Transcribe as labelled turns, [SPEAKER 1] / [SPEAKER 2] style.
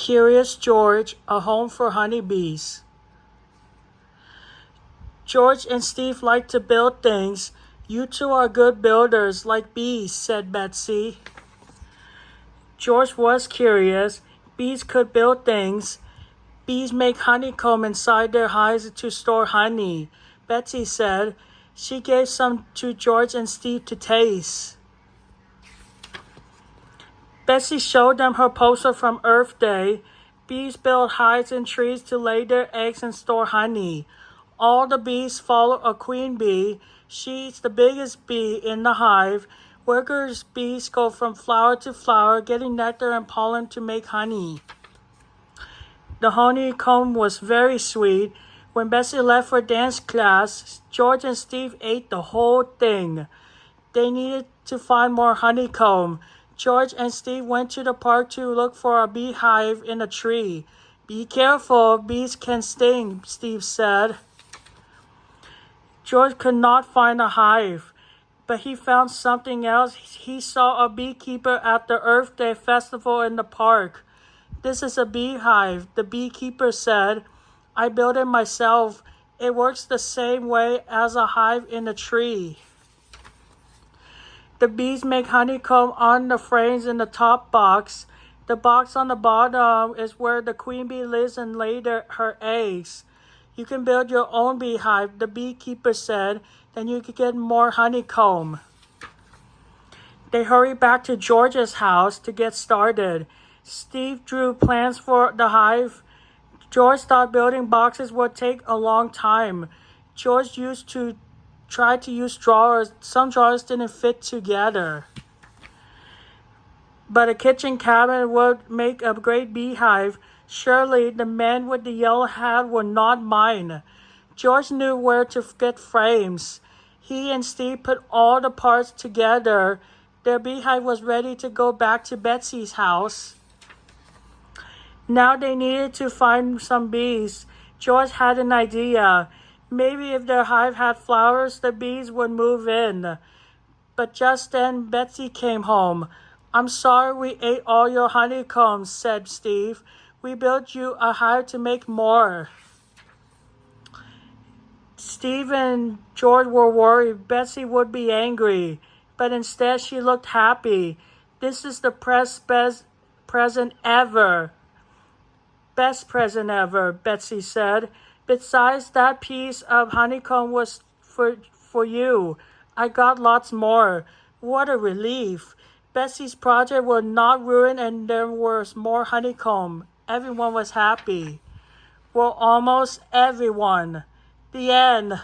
[SPEAKER 1] Curious George, a home for honeybees. George and Steve like to build things. You two are good builders, like bees, said Betsy. George was curious. Bees could build things. Bees make honeycomb inside their hives to store honey, Betsy said. She gave some to George and Steve to taste. Betsy showed them her poster from Earth Day. Bees build hives in trees to lay their eggs and store honey. All the bees follow a queen bee. She's the biggest bee in the hive. Workers' bees go from flower to flower, getting nectar and pollen to make honey. The honeycomb was very sweet. When Betsy left for dance class, George and Steve ate the whole thing. They needed to find more honeycomb. George and Steve went to the park to look for a beehive in a tree. Be careful, bees can sting, Steve said. George could not find a hive, but he found something else. He saw a beekeeper at the Earth Day festival in the park. This is a beehive, the beekeeper said. I built it myself. It works the same way as a hive in a tree. The bees make honeycomb on the frames in the top box. The box on the bottom is where the queen bee lives and lays her eggs. You can build your own beehive, the beekeeper said. Then you can get more honeycomb. They hurried back to George's house to get started. Steve drew plans for the hive. George thought building boxes would take a long time. George tried to use drawers. Some drawers didn't fit together. But a kitchen cabinet would make a great beehive. Surely the man with the yellow hat would not mind. George knew where to get frames. He and Steve put all the parts together. Their beehive was ready to go back to Betsy's house. Now they needed to find some bees. George had an idea. Maybe if their hive had flowers, the bees would move in. But just then, Betsy came home. I'm sorry we ate all your honeycombs, said Steve. We built you a hive to make more. Steve and George were worried Betsy would be angry, but instead she looked happy. This is the best present ever. Best present ever, Betsy said. Besides, that piece of honeycomb was for you. I got lots more. What a relief. Betsy's project was not ruined and there was more honeycomb. Everyone was happy. Well, almost everyone. The end.